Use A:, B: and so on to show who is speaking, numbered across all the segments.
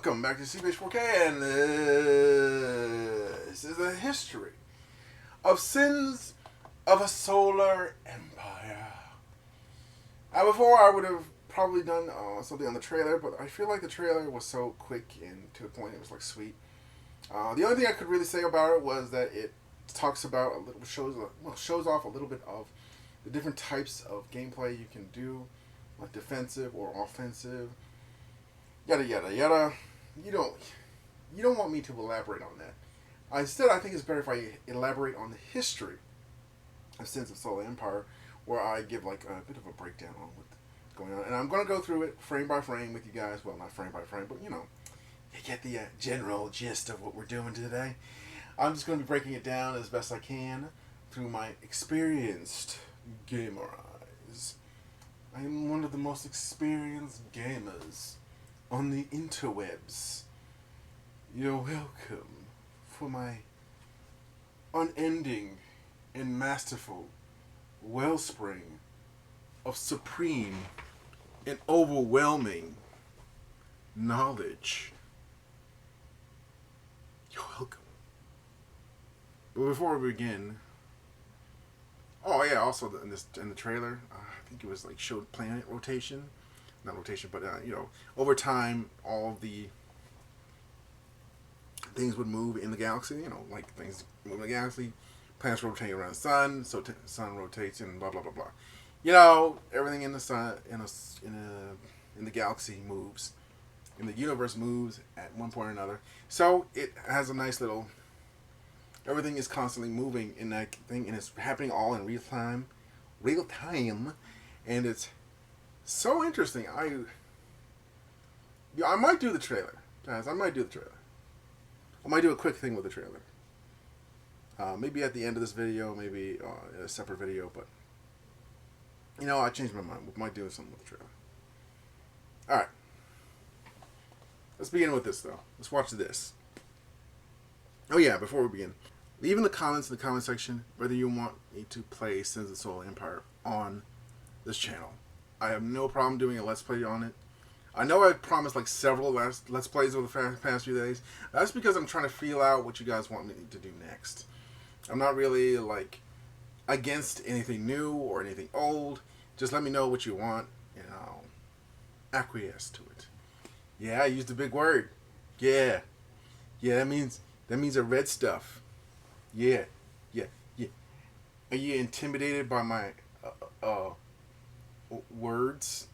A: Welcome back to CBH4K, and this is a history of sins of a solar empire. Before I would have probably done something on the trailer, but I feel like the trailer was so quick and to the point. It was like sweet. The only thing I could really say about it was that it talks about shows off a little bit of the different types of gameplay you can do, like defensive or offensive. Yada yada yada. You don't want me to elaborate on that. Instead, I think it's better if I elaborate on the history of Sins of Solar Empire, where I give like a bit of a breakdown on what's going on, and I'm going to go through it frame by frame with you guys. Well, not frame by frame, but you get the general gist of what we're doing today. I'm just going to be breaking it down as best I can through my experienced gamer eyes. I am one of the most experienced gamers on the interwebs. You're welcome for my unending and masterful wellspring of supreme and overwhelming knowledge. You're welcome. But before we begin, also in the trailer, I think it was like showed planet rotation. Not rotation, but over time, all the things would move in the galaxy. Like things move in the galaxy, planets rotate around the sun, so sun rotates, and blah blah blah blah. Everything in the sun in the galaxy moves, and the universe moves at one point or another. So it has a nice little. Everything is constantly moving in that thing, and it's happening all in real time, and it's so interesting. I might do the trailer, guys. I might do the trailer. I might do a quick thing with the trailer. Maybe at the end of this video, maybe in a separate video. But I changed my mind. We might do something with the trailer. All right. Let's begin with this though. Let's watch this. Oh yeah, before we begin, leave in the comments in the comment section whether you want me to play Sins of the Solar Empire on this channel. I have no problem doing a Let's Play on it. I know I promised like several Let's Plays over the past few days. That's because I'm trying to feel out what you guys want me to do next. I'm not really like against anything new or anything old. Just let me know what you want and I'll acquiesce to it. Yeah, I used a big word. Yeah, that means the red stuff. Yeah. Are you intimidated by my words?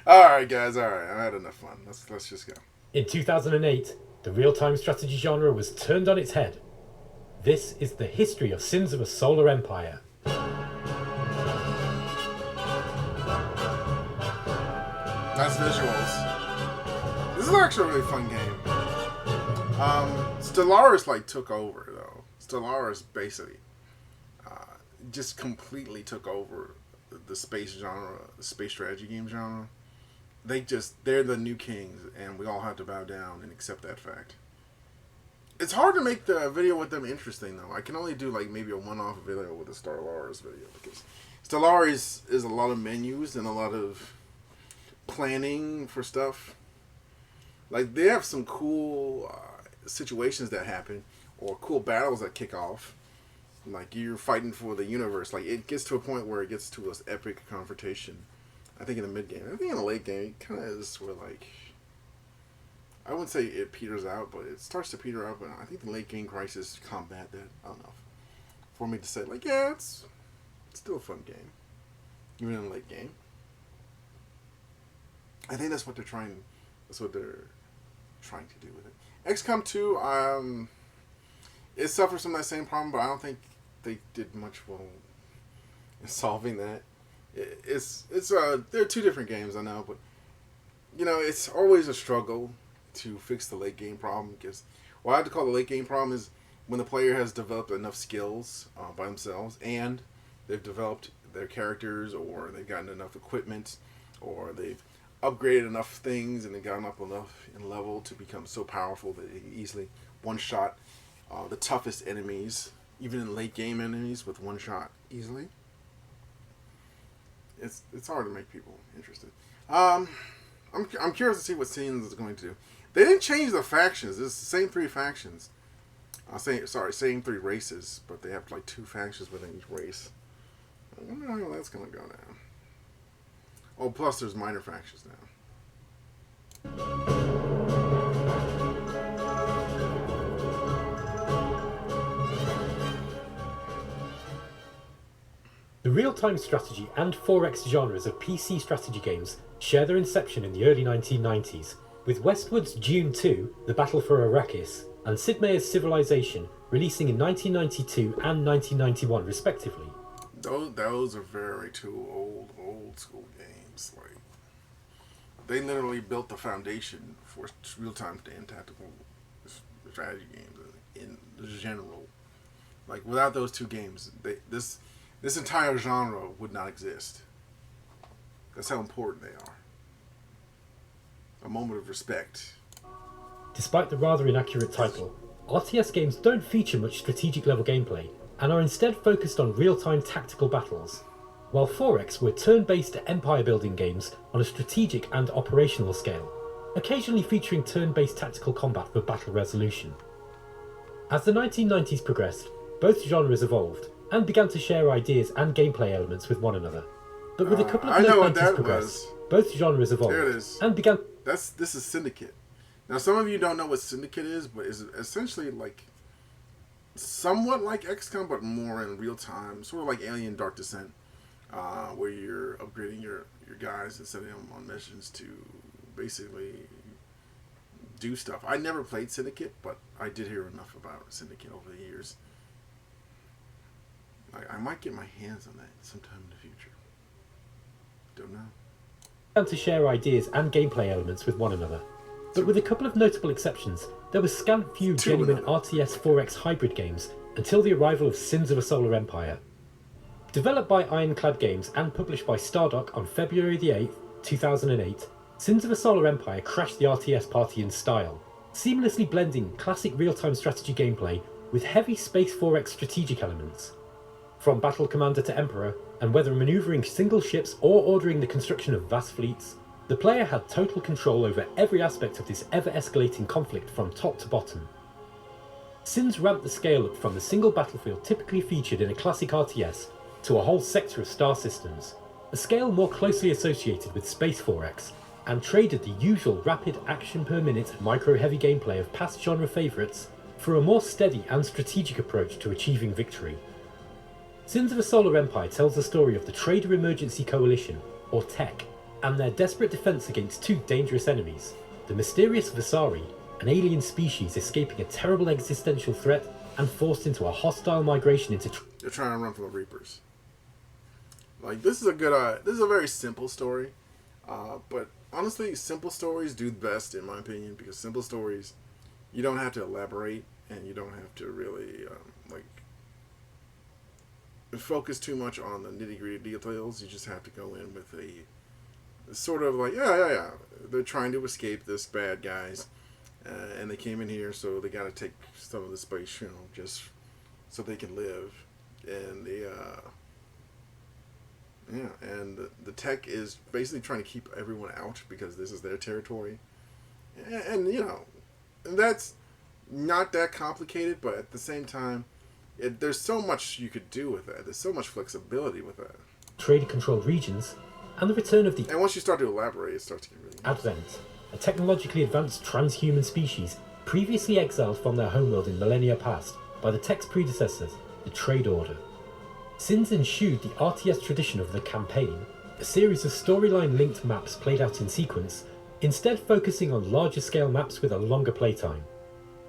A: Alright guys, alright, I had enough fun. Let's just go.
B: In 2008, the real-time strategy genre was turned on its head. This is the history of Sins of a Solar Empire.
A: Nice visuals. This is actually a really fun game. Stellaris took over though. Stellaris basically just completely took over the space genre, the space strategy game genre. They're the new kings, and we all have to bow down and accept that fact. It's hard to make the video with them interesting though. I can only do maybe a one-off video with the Stellaris video because Stellaris is a lot of menus and a lot of planning for stuff. They have some cool situations that happen or cool battles that kick off. You're fighting for the universe. It gets to a point where it gets to this epic confrontation. I think in the mid game. I think in the late game, it kind of is where I wouldn't say it peters out, but it starts to peter out. But I think the late game crisis combat that. I don't know. For me to say yeah, it's still a fun game, even in the late game. I think that's what they're trying. That's what they're trying to do with it. XCOM 2, it suffers from that same problem, but I don't think they did much well in solving that. They're two different games, I know, but it's always a struggle to fix the late game problem because what I have to call the late game problem is when the player has developed enough skills by themselves and they've developed their characters or they've gotten enough equipment or they've upgraded enough things and they've gotten up enough in level to become so powerful that they can easily one-shot the toughest enemies, even in late game enemies, with one shot easily. It's hard to make people interested. I'm curious to see what Sins is going to do. They didn't change the factions. It's the same three factions. Same three races, but they have like two factions within each race. I wonder how that's gonna go now. Oh, plus there's minor factions now.
B: The real-time strategy and 4X genres of PC strategy games share their inception in the early 1990s, with Westwood's Dune 2, The Battle for Arrakis, and Sid Meier's Civilization releasing in 1992 and 1991 respectively.
A: Those are very two old school games. Like, they literally built the foundation for real-time and tactical strategy games in general. Like, without those two games, this entire genre would not exist. That's how important they are. A moment of respect.
B: Despite the rather inaccurate title, RTS games don't feature much strategic level gameplay and are instead focused on real-time tactical battles, while 4X were turn-based empire building games on a strategic and operational scale, occasionally featuring turn-based tactical combat for battle resolution. As the 1990s progressed, both genres evolved and began to share ideas and gameplay elements with one another. But with a couple of late 90s progressed, both genres evolved
A: There it is.
B: and began...
A: This is Syndicate. Now, some of you don't know what Syndicate is, but it's essentially like somewhat like XCOM, but more in real time, sort of like Alien Dark Descent, where you're upgrading your guys and sending them on missions to basically do stuff. I never played Syndicate, but I did hear enough about Syndicate over the years. I might get my hands on that sometime in the future. Don't know.
B: Began to share ideas and gameplay elements with one another. But with a couple of notable exceptions, there was scant few genuine RTS 4X hybrid games until the arrival of Sins of a Solar Empire. Developed by Ironclad Games and published by Stardock on February the 8th, 2008, Sins of a Solar Empire crashed the RTS party in style, seamlessly blending classic real-time strategy gameplay with heavy Space 4X strategic elements. From Battle Commander to Emperor, and whether maneuvering single ships or ordering the construction of vast fleets, the player had total control over every aspect of this ever-escalating conflict from top to bottom. Sins ramped the scale up from the single battlefield typically featured in a classic RTS to a whole sector of star systems, a scale more closely associated with Space 4X, and traded the usual rapid action per minute micro-heavy gameplay of past genre favourites for a more steady and strategic approach to achieving victory. Sins of a Solar Empire tells the story of the Trader Emergency Coalition, or TEC, and their desperate defense against two dangerous enemies, the mysterious Visari, an alien species escaping a terrible existential threat and forced into a hostile migration into...
A: They're trying to run from the Reapers. Like, this is a very simple story, but honestly, simple stories do best, in my opinion, because simple stories, you don't have to elaborate, and you don't have to really, focus too much on the nitty-gritty details. You just have to go in with a sort of like, yeah. They're trying to escape this bad guys, and they came in here, so they got to take some of the space, just so they can live. And the TEC is basically trying to keep everyone out because this is their territory, and that's not that complicated, but at the same time, there's so much you could do with that. There's so much flexibility with that.
B: Trader-controlled regions, and the return of the...
A: And once you start to elaborate, it starts to get really...
B: Advent, a technologically advanced transhuman species previously exiled from their homeworld in millennia past by the TEC's predecessors, the Trade Order. Sins ensued the RTS tradition of the campaign, a series of storyline-linked maps played out in sequence, instead focusing on larger-scale maps with a longer playtime.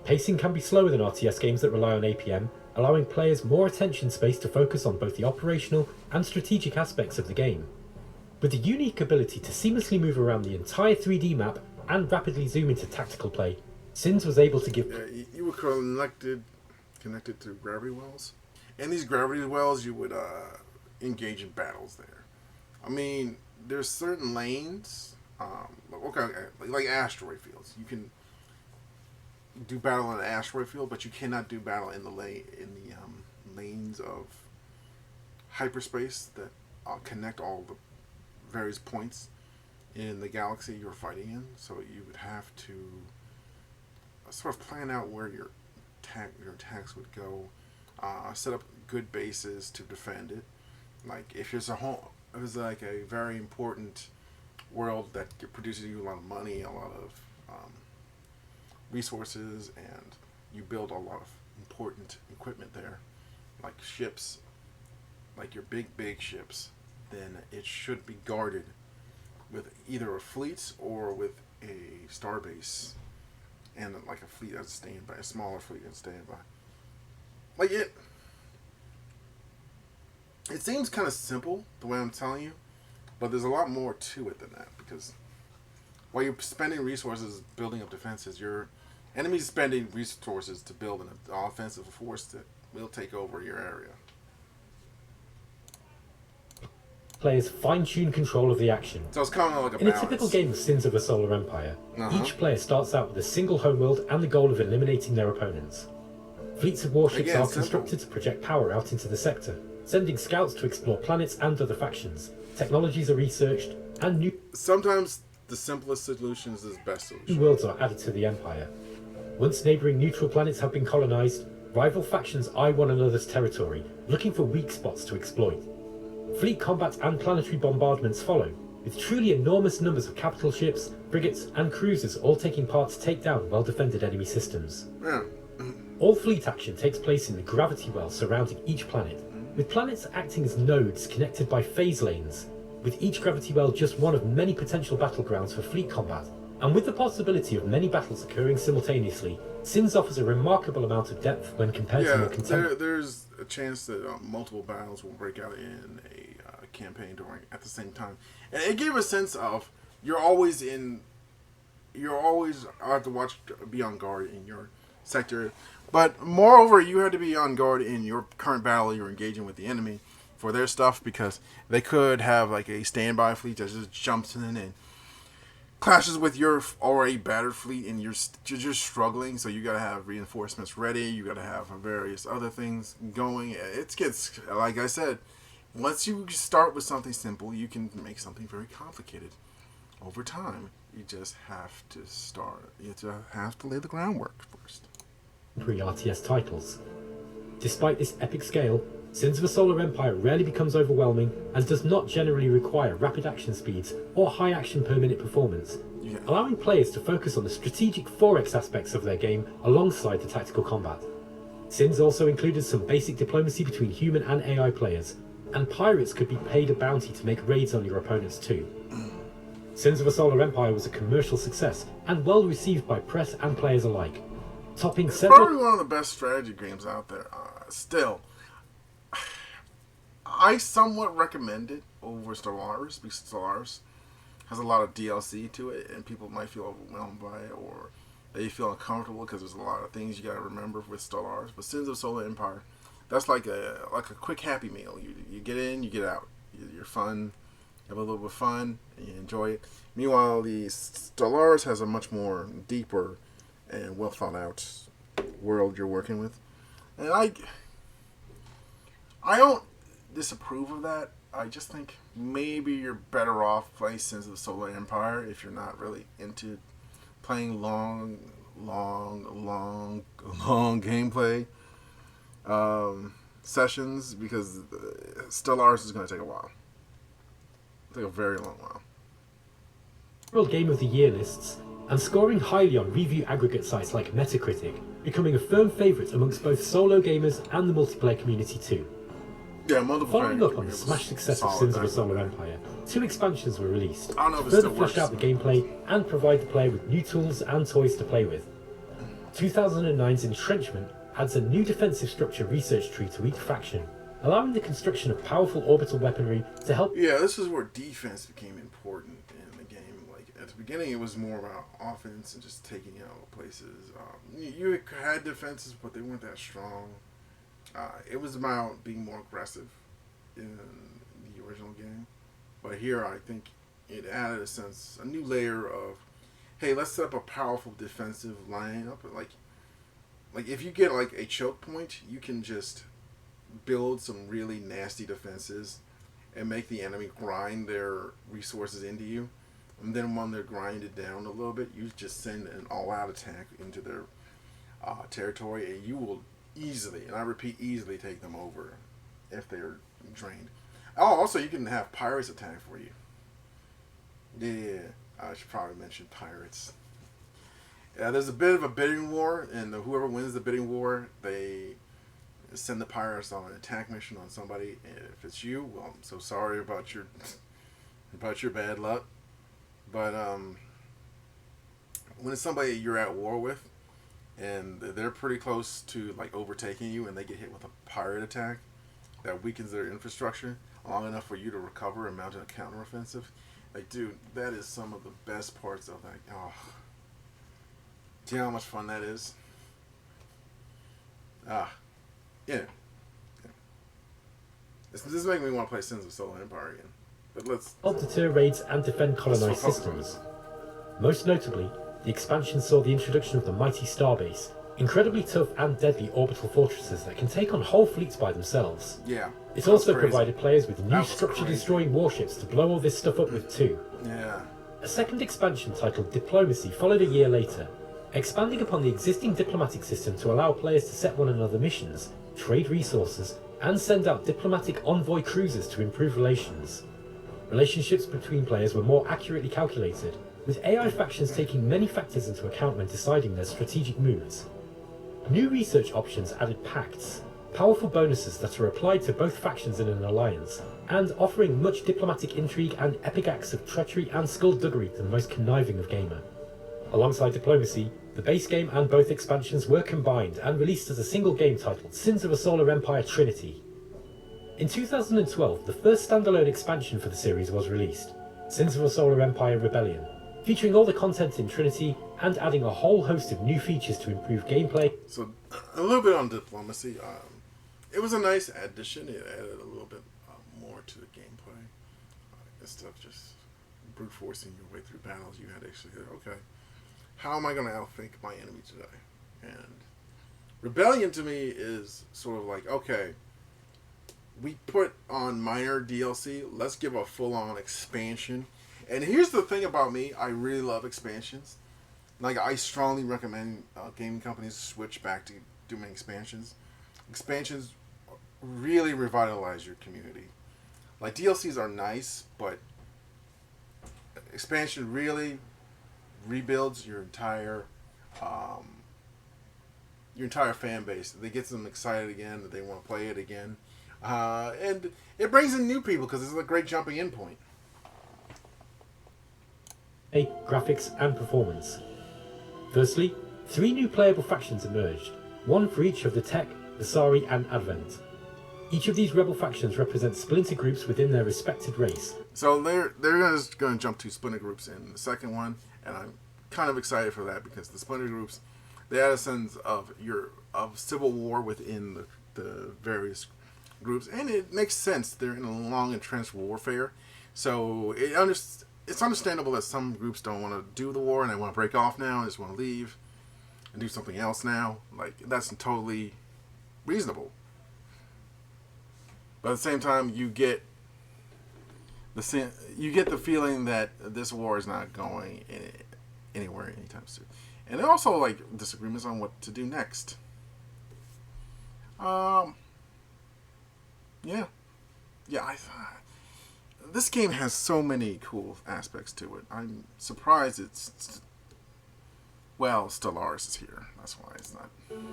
B: Pacing can be slower than RTS games that rely on APM, allowing players more attention space to focus on both the operational and strategic aspects of the game. With the unique ability to seamlessly move around the entire 3D map and rapidly zoom into tactical play, Sins was able to give...
A: Yeah, you were connected to gravity wells. And these gravity wells, you would engage in battles there. I mean, there's certain lanes, like asteroid fields. You can do battle in an asteroid field, but you cannot do battle in the lanes of hyperspace that connect all the various points. in the galaxy you're fighting in. So you would have to sort of plan out where your attacks would go, set up good bases to defend it. Like if it's like a very important world that produces you a lot of money, a lot of resources, and you build a lot of important equipment there, like ships, like your big ships, then it should be guarded with either a fleet or with a starbase, and like a fleet that's standby, a smaller fleet that's standby. Like it seems kind of simple the way I'm telling you, but there's a lot more to it than that, because while you're spending resources building up defenses, your enemy's spending resources to build an offensive force that will take over your area.
B: Players fine-tune control of the action.
A: So it's kind of like a
B: In
A: balance.
B: a typical game of Sins of the Solar Empire, each player starts out with a single homeworld and the goal of eliminating their opponents. Fleets of warships are constructed to project power out into the sector, sending scouts to explore planets and other factions. Technologies are researched, and new
A: Sometimes the simplest solution is the best solution.
B: worlds are added to the Empire. Once neighbouring neutral planets have been colonised, rival factions eye one another's territory, looking for weak spots to exploit. Fleet combat and planetary bombardments follow, with truly enormous numbers of capital ships, frigates, and cruisers all taking part to take down well-defended enemy systems.
A: Yeah.
B: All fleet action takes place in the gravity well surrounding each planet, with planets acting as nodes connected by phase lanes, with each gravity well just one of many potential battlegrounds for fleet combat. And with the possibility of many battles occurring simultaneously, Sins offers a remarkable amount of depth when compared to more contemporary.
A: There's a chance that multiple battles will break out in a campaign at the same time, and it gave a sense of you're always have to be on guard in your sector, but moreover you had to be on guard in your current battle you're engaging with the enemy for their stuff, because they could have like a standby fleet that just jumps in and clashes with your already battered fleet, and you're just struggling. So you gotta have reinforcements ready. You gotta have various other things going. It gets, like I said, once you start with something simple, you can make something very complicated. Over time, you just have to start. You just have to lay the groundwork first.
B: RTS titles. Despite this epic scale, Sins of the Solar Empire rarely becomes overwhelming and does not generally require rapid action speeds or high action per minute performance, allowing players to focus on the strategic 4X aspects of their game alongside the tactical combat. Sins also included some basic diplomacy between human and AI players, and pirates could be paid a bounty to make raids on your opponents too. Sins of the Solar Empire was a commercial success and well received by press and players alike, topping several...
A: Probably one of the best strategy games out there. Still, I somewhat recommend it over Stellaris, because Stellaris has a lot of DLC to it, and people might feel overwhelmed by it, or they feel uncomfortable because there's a lot of things you got to remember with Stellaris. But Sins of Solar Empire, that's like a quick happy meal. You get in, you get out. You're fun, you have a little bit of fun, and you enjoy it. Meanwhile, the Stellaris has a much more deeper and well thought out world you're working with, and I don't disapprove of that. I just think maybe you're better off playing Sins of the Solar Empire if you're not really into playing long gameplay sessions, because Stellaris is going to take a while. Take a very long while.
B: World Game of the Year lists, and scoring highly on review aggregate sites like Metacritic, becoming a firm favourite amongst both solo gamers and the multiplayer community too.
A: Yeah, multiple.
B: Following up on the smash success of Sins of the Solar Empire, 2 expansions were released
A: I don't know
B: to
A: if it
B: further
A: still
B: flesh
A: works.
B: out the gameplay and provide the player with new tools and toys to play with. 2009's Entrenchment adds a new defensive structure research tree to each faction, allowing the construction of powerful orbital weaponry to help...
A: Yeah, this is where defense became important in the game. Like, at the beginning, it was more about offense and just taking out places. You had defenses, but they weren't that strong. It was about being more aggressive in the original game. But here, I think it added a new layer of, hey, let's set up a powerful defensive lineup. Like if you get like a choke point, you can just build some really nasty defenses and make the enemy grind their resources into you. And then when they're grinded down a little bit, you just send an all-out attack into their territory, and you will easily, and I repeat, easily take them over if they're drained. Oh, also, you can have pirates attack for you. Yeah, I should probably mention pirates. Yeah, there's a bit of a bidding war, and whoever wins the bidding war, they send the pirates on an attack mission on somebody. And if it's you, well, I'm so sorry about your bad luck. But when it's somebody you're at war with, and they're pretty close to like overtaking you, and they get hit with a pirate attack that weakens their infrastructure long enough for you to recover and mount a counteroffensive, like, dude, that is some of the best parts of that. Oh, do you know how much fun that is? Yeah. This is making me want to play Sins of Solar Empire again. But let's
B: help deter raids and defend colonized systems. Most notably, the expansion saw the introduction of the mighty Starbase, incredibly tough and deadly orbital fortresses that can take on whole fleets by themselves.
A: Yeah.
B: It also provided players with new structure-destroying warships to blow all this stuff up with too.
A: Yeah.
B: A second expansion titled Diplomacy followed a year later, expanding upon the existing diplomatic system to allow players to set one another missions, trade resources, and send out diplomatic envoy cruisers to improve relations. Relationships between players were more accurately calculated, with AI factions taking many factors into account when deciding their strategic moves. New research options added pacts, powerful bonuses that are applied to both factions in an alliance, and offering much diplomatic intrigue and epic acts of treachery and skullduggery to the most conniving of gamer. Alongside Diplomacy, the base game and both expansions were combined and released as a single game titled Sins of a Solar Empire Trinity. In 2012, the first standalone expansion for the series was released, Sins of a Solar Empire Rebellion, featuring all the content in Trinity and adding a whole host of new features to improve gameplay.
A: So, a little bit on Diplomacy. It was a nice addition. It added a little bit more to the gameplay. Instead of just brute forcing your way through battles, you had to actually go, okay, how am I going to outthink my enemy today? And Rebellion to me is sort of like, okay, we put on minor DLC, let's give a full-on expansion. And here's the thing about me, I really love expansions. Like, I strongly recommend gaming companies switch back to doing expansions. Expansions really revitalize your community. Like, DLCs are nice, but expansion really rebuilds your entire fan base. It gets them excited again, that they want to play it again. And it brings in new people because it's a great jumping in point.
B: Graphics and performance. Firstly, 3 new playable factions emerged, one for each of the Tech, Visari and Advent. Each of these rebel factions represent splinter groups within their respected race.
A: So they're just going to jump to splinter groups in the second one, and I'm kind of excited for that because the splinter groups, they add a sense of civil war within the various groups, and it makes sense. They're in a long entrenched warfare, so it's understandable that some groups don't want to do the war and they want to break off now and just want to leave and do something else now. Like, that's totally reasonable. But at the same time, you get the feeling that this war is not going anywhere anytime soon. And there are also, like, disagreements on what to do next. This game has so many cool aspects to it. I'm surprised Stellaris is here. That's why it's not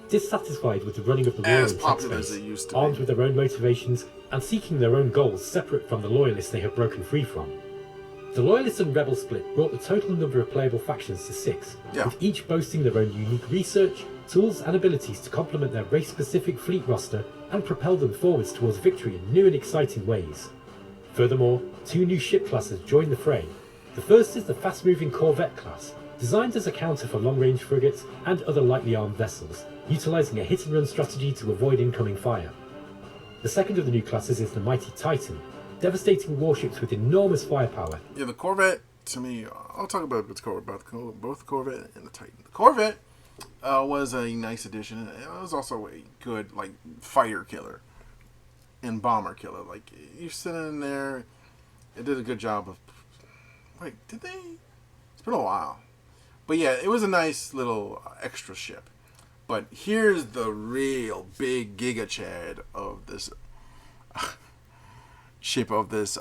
B: Dissatisfied with the running of the war
A: as
B: in
A: popular as
B: space,
A: it used to
B: armed
A: be.
B: with their own motivations and seeking their own goals separate from the loyalists they have broken free from. The Loyalist and Rebel split brought the total number of playable factions to 6, with each boasting their own unique research, tools and abilities to complement their race-specific fleet roster and propel them forwards towards victory in new and exciting ways. Furthermore, 2 new ship classes join the fray. The first is the fast-moving Corvette class, designed as a counter for long-range frigates and other lightly armed vessels, utilising a hit-and-run strategy to avoid incoming fire. The second of the new classes is the mighty Titan, devastating warships with enormous firepower.
A: Yeah, the Corvette, to me, I'll talk about both the Corvette and the Titan. The Corvette was a nice addition. It was also a good, like, fighter killer and bomber killer. Like, you're sitting in there, it did a good job of Wait, did they? It's been a while. But yeah, it was a nice little extra ship. But here's the real big Giga Chad of this ship of this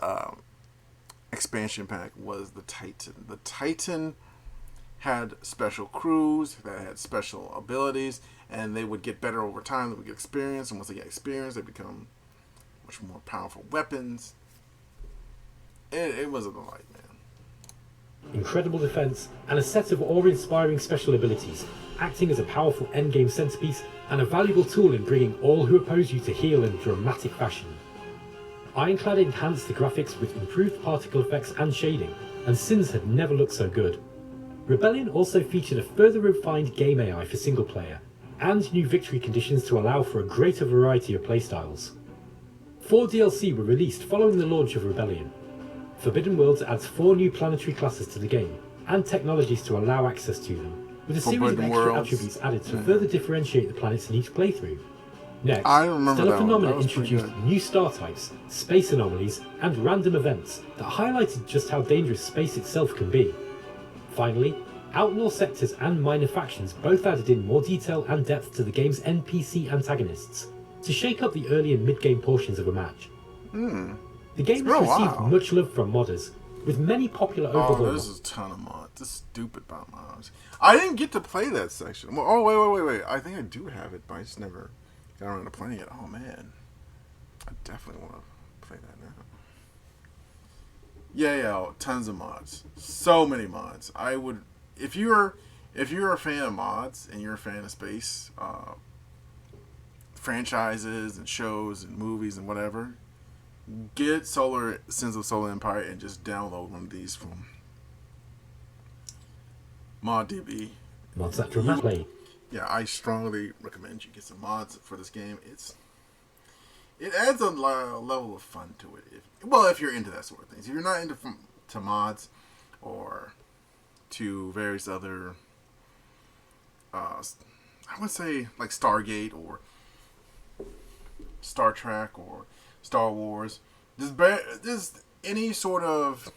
A: expansion pack was the Titan. The Titan had special crews that had special abilities, and they would get better over time. They would get experience, and once they get experience, they become much more powerful weapons. It was a delight, man.
B: Incredible defense, and a set of awe-inspiring special abilities, acting as a powerful endgame centerpiece and a valuable tool in bringing all who oppose you to heel in dramatic fashion. Ironclad enhanced the graphics with improved particle effects and shading, and Sins had never looked so good. Rebellion also featured a further refined game AI for single player, and new victory conditions to allow for a greater variety of playstyles. 4 DLC were released following the launch of Rebellion. Forbidden Worlds adds 4 new planetary classes to the game, and technologies to allow access to them, with a series of extra attributes added to further differentiate the planets in each playthrough. Next, Stellar Phenomena introduced new star types, space anomalies, and random events that highlighted just how dangerous space itself can be. Finally, Outlaw sectors and minor factions both added in more detail and depth to the game's NPC antagonists, to shake up the early and mid-game portions of a match. The game has received much love from modders, with many popular overhaul.
A: Oh, there's a ton of mods. This is stupid about mods. I didn't get to play that section. Well, oh, wait. I think I do have it, but I just never got around to playing it. Oh, man. I definitely want to play that now. Yeah, tons of mods. So many mods. I would... If you're a fan of mods and you're a fan of space franchises and shows and movies and whatever, get Sins of Solar Empire and just download one of these from ModDB.
B: Mods that dramatically.
A: Yeah, I strongly recommend you get some mods for this game. It adds a level of fun to it. If you're into that sort of things. If you're not into mods or to various other, I would say like Stargate or Star Trek or Star Wars, there's any sort of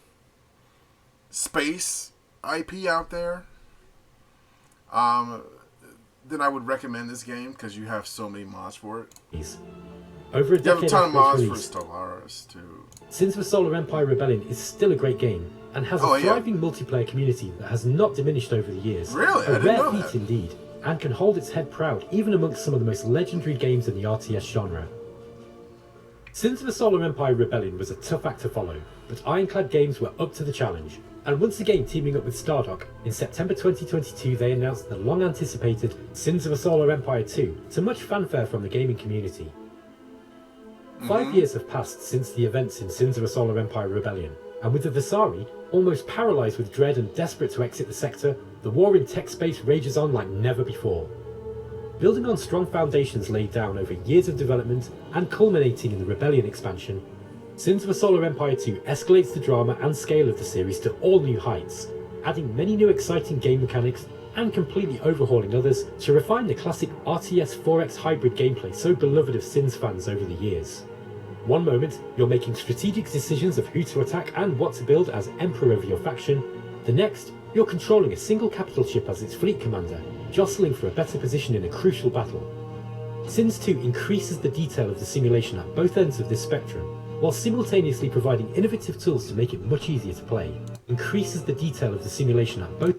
A: space IP out there, then I would recommend this game because you have so many mods for it.
B: Over a decade
A: you have a ton of mods
B: release,
A: for Stellaris too.
B: Sins of a Solar Empire Rebellion is still a great game and has a thriving multiplayer community that has not diminished over the years.
A: Really?
B: A rare feat indeed, and can hold its head proud even amongst some of the most legendary games in the RTS genre. Sins of a Solar Empire Rebellion was a tough act to follow, but Ironclad Games were up to the challenge, and once again teaming up with Stardock, in September 2022 they announced the long-anticipated Sins of a Solar Empire 2 to much fanfare from the gaming community. 5 years have passed since the events in Sins of a Solar Empire Rebellion, and with the Visari almost paralysed with dread and desperate to exit the sector, the war in tech space rages on like never before. Building on strong foundations laid down over years of development and culminating in the Rebellion expansion, Sins of a Solar Empire 2 escalates the drama and scale of the series to all new heights, adding many new exciting game mechanics and completely overhauling others to refine the classic RTS 4X hybrid gameplay so beloved of Sins fans over the years. One moment, you're making strategic decisions of who to attack and what to build as Emperor of your faction. The next, you're controlling a single capital ship as its fleet commander, jostling for a better position in a crucial battle. Sins 2 increases the detail of the simulation at both ends of this spectrum, while simultaneously providing innovative tools to make it much easier to play. Increases the detail of the simulation at both...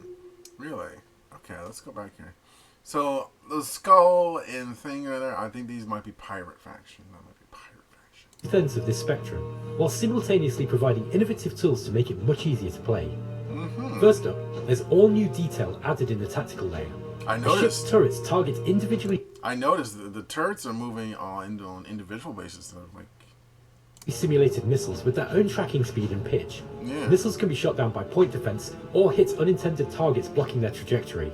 A: Really? Okay, let's go back here. So, the skull and thing right there, I think these might be pirate faction.
B: ends of this spectrum, while simultaneously providing innovative tools to make it much easier to play. First up, there's all new detail added in the tactical layer.
A: I noticed.
B: The ship's turrets target individually.
A: I noticed the turrets are moving on an individual basis. So like
B: simulated missiles with their own tracking speed and pitch.
A: Yeah.
B: Missiles can be shot down by point defense or hit unintended targets blocking their trajectory.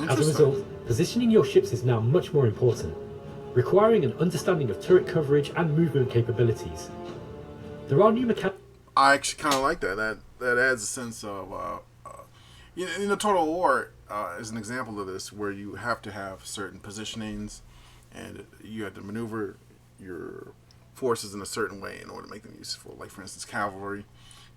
B: As a result, positioning your ships is now much more important, requiring an understanding of turret coverage and movement capabilities. There are new mechanics.
A: I actually kind of like that. That adds a sense of, in the Total War is an example of this, where you have to have certain positionings, and you have to maneuver your forces in a certain way in order to make them useful. Like for instance, cavalry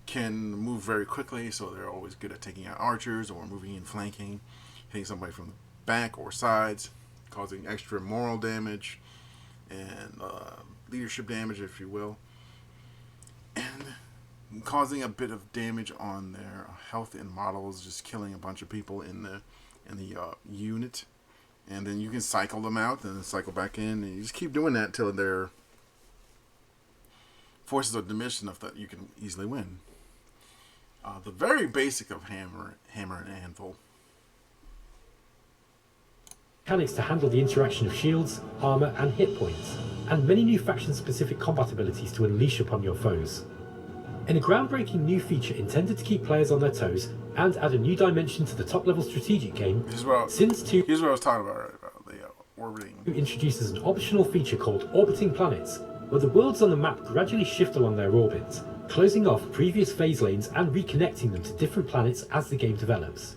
A: can move very quickly, so they're always good at taking out archers or moving in flanking, hitting somebody from the back or sides, causing extra moral damage and leadership damage, if you will, and causing a bit of damage on their health and models, just killing a bunch of people in the unit, and then you can cycle them out, and then cycle back in, and you just keep doing that till their forces are diminished enough that you can easily win. The very basic of hammer and anvil.
B: Mechanics to handle the interaction of shields, armor, and hit points, and many new faction-specific combat abilities to unleash upon your foes. In a groundbreaking new feature intended to keep players on their toes and add a new dimension to the top-level strategic game, Sins 2
A: here's what I was talking about the orbiting.
B: Introduces an optional feature called Orbiting Planets, where the worlds on the map gradually shift along their orbits, closing off previous phase lanes and reconnecting them to different planets as the game develops.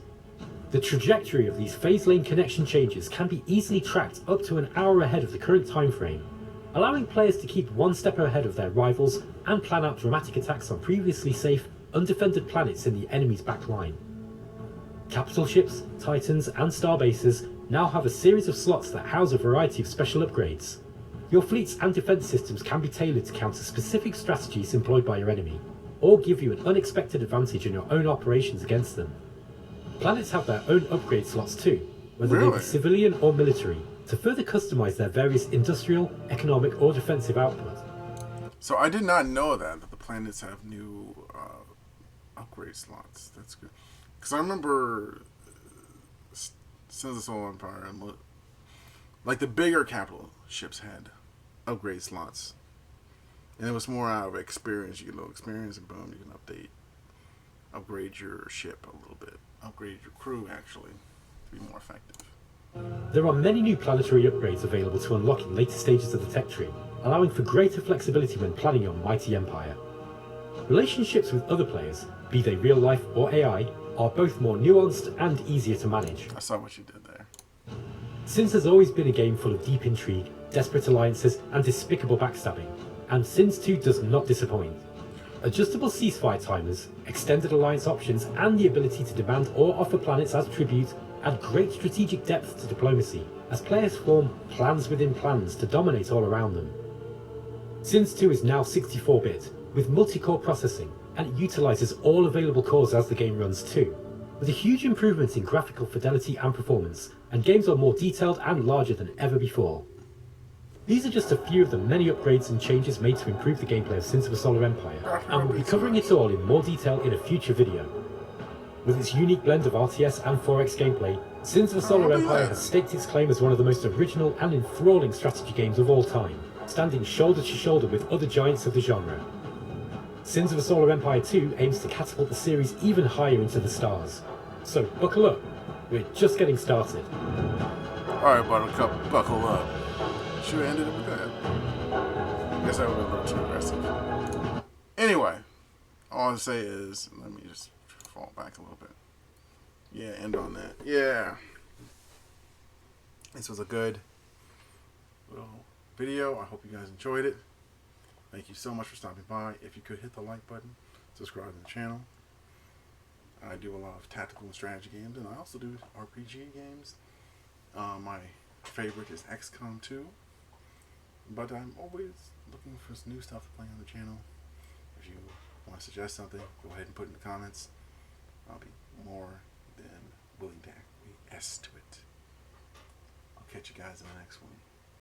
B: The trajectory of these phase lane connection changes can be easily tracked up to an hour ahead of the current time frame, allowing players to keep one step ahead of their rivals and plan out dramatic attacks on previously safe, undefended planets in the enemy's back line. Capital ships, titans, and star bases now have a series of slots that house a variety of special upgrades. Your fleets and defense systems can be tailored to counter specific strategies employed by your enemy, or give you an unexpected advantage in your own operations against them. Planets have their own upgrade slots too, whether they be civilian or military, to further customize their various industrial, economic, or defensive output.
A: So I did not know that the planets have new upgrade slots. That's good. Because I remember Sins of the Solar Empire, and like the bigger capital ships had upgrade slots. And it was more out of experience. You get a little experience and boom, you can upgrade your ship a little bit. Upgrade your crew, actually, to be more effective.
B: There are many new planetary upgrades available to unlock in later stages of the tech tree, allowing for greater flexibility when planning your mighty empire. Relationships with other players, be they real life or AI, are both more nuanced and easier to manage.
A: I saw what you did there.
B: Sins has always been a game full of deep intrigue, desperate alliances, and despicable backstabbing, and Sins 2 does not disappoint. Adjustable ceasefire timers, extended alliance options, and the ability to demand or offer planets as tribute add great strategic depth to diplomacy, as players form plans within plans to dominate all around them. Sins 2 is now 64-bit, with multi-core processing, and it utilises all available cores as the game runs too, with a huge improvement in graphical fidelity and performance, and games are more detailed and larger than ever before. These are just a few of the many upgrades and changes made to improve the gameplay of Sins of a Solar Empire, and we'll be covering it all in more detail in a future video. With its unique blend of RTS and 4X gameplay, Sins of a Solar Empire has staked its claim as one of the most original and enthralling strategy games of all time, standing shoulder to shoulder with other giants of the genre. Sins of a Solar Empire 2 aims to catapult the series even higher into the stars. So buckle up, we're just getting started.
A: Alright, Buttercup, buckle up. Should have ended it with that. I guess that would have been a little too aggressive. Anyway, all I say is, let me just fall back a little bit. Yeah, end on that. Yeah. This was a good little video. I hope you guys enjoyed it. Thank you so much for stopping by. If you could hit the like button, subscribe to the channel. I do a lot of tactical and strategy games, and I also do RPG games. My favorite is XCOM 2. But I'm always looking for some new stuff to play on the channel. If you want to suggest something, go ahead and put it in the comments. I'll be more than willing to acquiesce to it. I'll catch you guys in the next one.